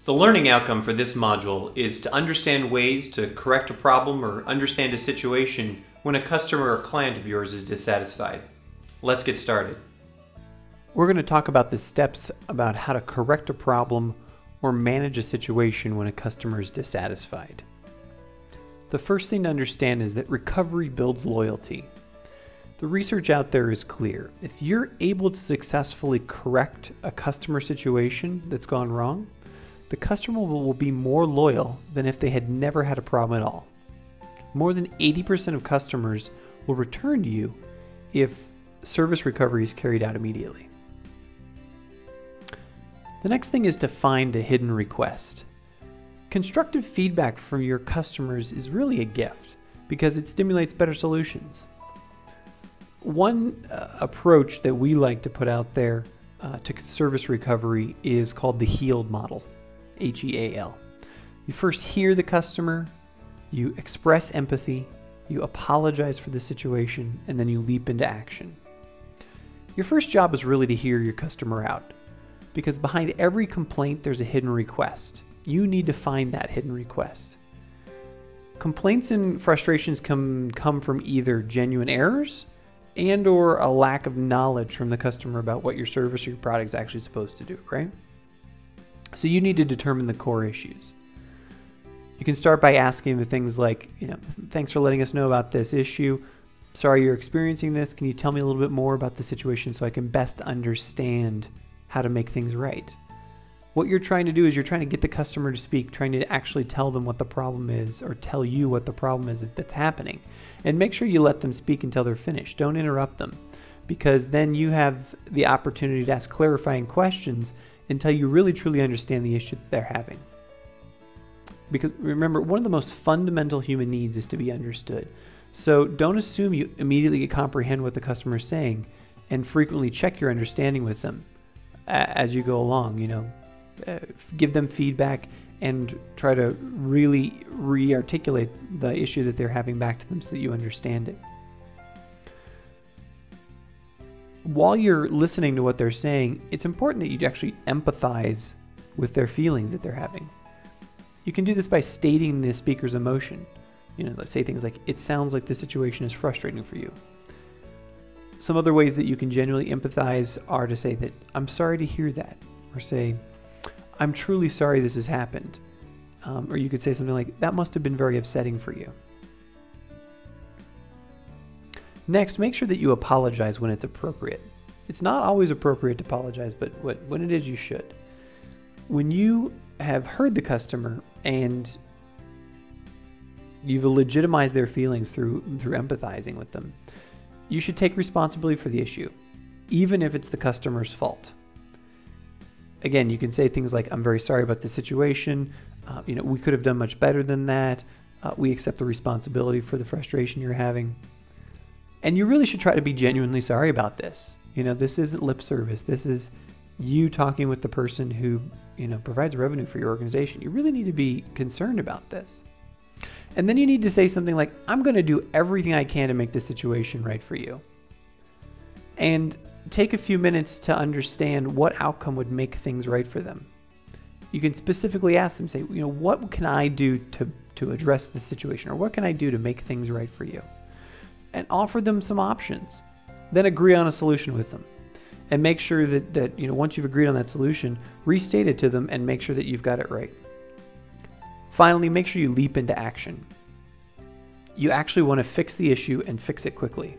The learning outcome for this module is to understand ways to correct a problem or understand a situation when a customer or client of yours is dissatisfied. Let's get started. We're going to talk about the steps about how to correct a problem or manage a situation when a customer is dissatisfied. The first thing to understand is that recovery builds loyalty. The research out there is clear. If you're able to successfully correct a customer situation that's gone wrong, the customer will be more loyal than if they had never had a problem at all. More than 80% of customers will return to you if service recovery is carried out immediately. The next thing is to find a hidden request. Constructive feedback from your customers is really a gift because it stimulates better solutions. One approach that we like to put out there to service recovery is called the HEAL model, H-E-A-L. You first hear the customer, you express empathy, you apologize for the situation, and then you leap into action. Your first job is really to hear your customer out, because behind every complaint there's a hidden request. You need to find that hidden request. Complaints and frustrations come from either genuine errors and or a lack of knowledge from the customer about what your service or your product is actually supposed to do, right? So you need to determine the core issues. You can start by asking the things like, thanks for letting us know about this issue. Sorry you're experiencing this. Can you tell me a little bit more about the situation so I can best understand how to make things right? What you're trying to do is you're trying to get the customer to speak, trying to actually tell them what the problem is or tell you what the problem is that's happening. And make sure you let them speak until they're finished. Don't interrupt them, because then you have the opportunity to ask clarifying questions until you really truly understand the issue that they're having. Because remember, one of the most fundamental human needs is to be understood. So don't assume you immediately comprehend what the customer is saying, and frequently check your understanding with them as you go along. Give them feedback and try to really re-articulate the issue that they're having back to them so that you understand it. While you're listening to what they're saying, it's important that you actually empathize with their feelings that they're having. You can do this by stating the speaker's emotion. Let's say things like, it sounds like the situation is frustrating for you. Some other ways that you can genuinely empathize are to say that, I'm sorry to hear that. Or say, I'm truly sorry this has happened. Or you could say something like, that must have been very upsetting for you. Next, make sure that you apologize when it's appropriate. It's not always appropriate to apologize, but when it is, you should. When you have heard the customer and you've legitimized their feelings through empathizing with them, you should take responsibility for the issue, even if it's the customer's fault. Again, you can say things like, I'm very sorry about the situation. We could have done much better than that. We accept the responsibility for the frustration you're having. And you really should try to be genuinely sorry about this. This isn't lip service. This is you talking with the person who, provides revenue for your organization. You really need to be concerned about this. And then you need to say something like, I'm going to do everything I can to make this situation right for you. And take a few minutes to understand what outcome would make things right for them. You can specifically ask them, say, what can I do to address this situation? Or what can I do to make things right for you? And offer them some options. Then agree on a solution with them. And make sure that once you've agreed on that solution, restate it to them and make sure that you've got it right. Finally, make sure you leap into action. You actually want to fix the issue and fix it quickly.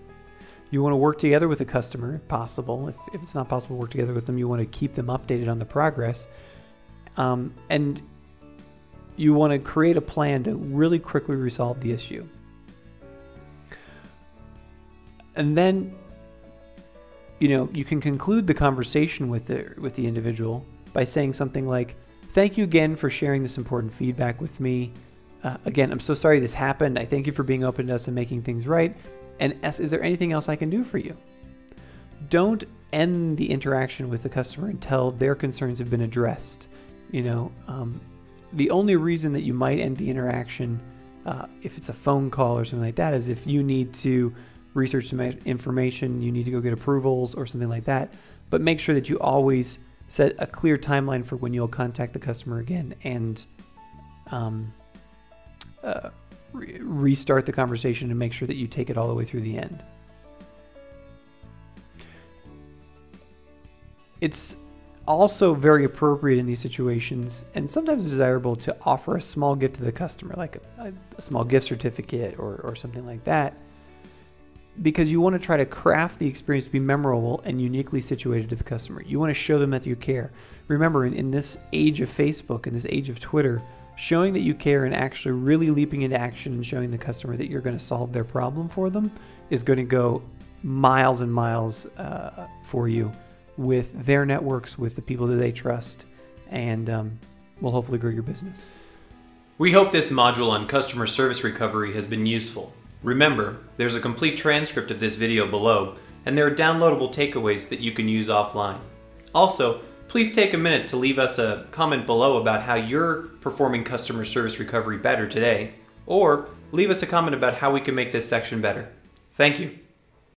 You want to work together with the customer if possible. If it's not possible to work together with them, you want to keep them updated on the progress. And you want to create a plan to really quickly resolve the issue. And then, you can conclude the conversation with the individual by saying something like, thank you again for sharing this important feedback with me. Again, I'm so sorry this happened. I thank you for being open to us and making things right. And is there anything else I can do for you? Don't end the interaction with the customer until their concerns have been addressed. The only reason that you might end the interaction, if it's a phone call or something like that, is if you need to research some information, you need to go get approvals or something like that. But make sure that you always set a clear timeline for when you'll contact the customer again, and restart the conversation and make sure that you take it all the way through the end. It's also very appropriate in these situations, and sometimes desirable, to offer a small gift to the customer, like a small gift certificate or something like that, because you want to try to craft the experience to be memorable and uniquely situated to the customer. You want to show them that you care. Remember, in this age of Facebook, in this age of Twitter, showing that you care and actually really leaping into action and showing the customer that you're going to solve their problem for them is going to go miles and miles for you with their networks, with the people that they trust, and will hopefully grow your business. We hope this module on customer service recovery has been useful. Remember, there's a complete transcript of this video below, and there are downloadable takeaways that you can use offline. Also, please take a minute to leave us a comment below about how you're performing customer service recovery better today, or leave us a comment about how we can make this section better. Thank you.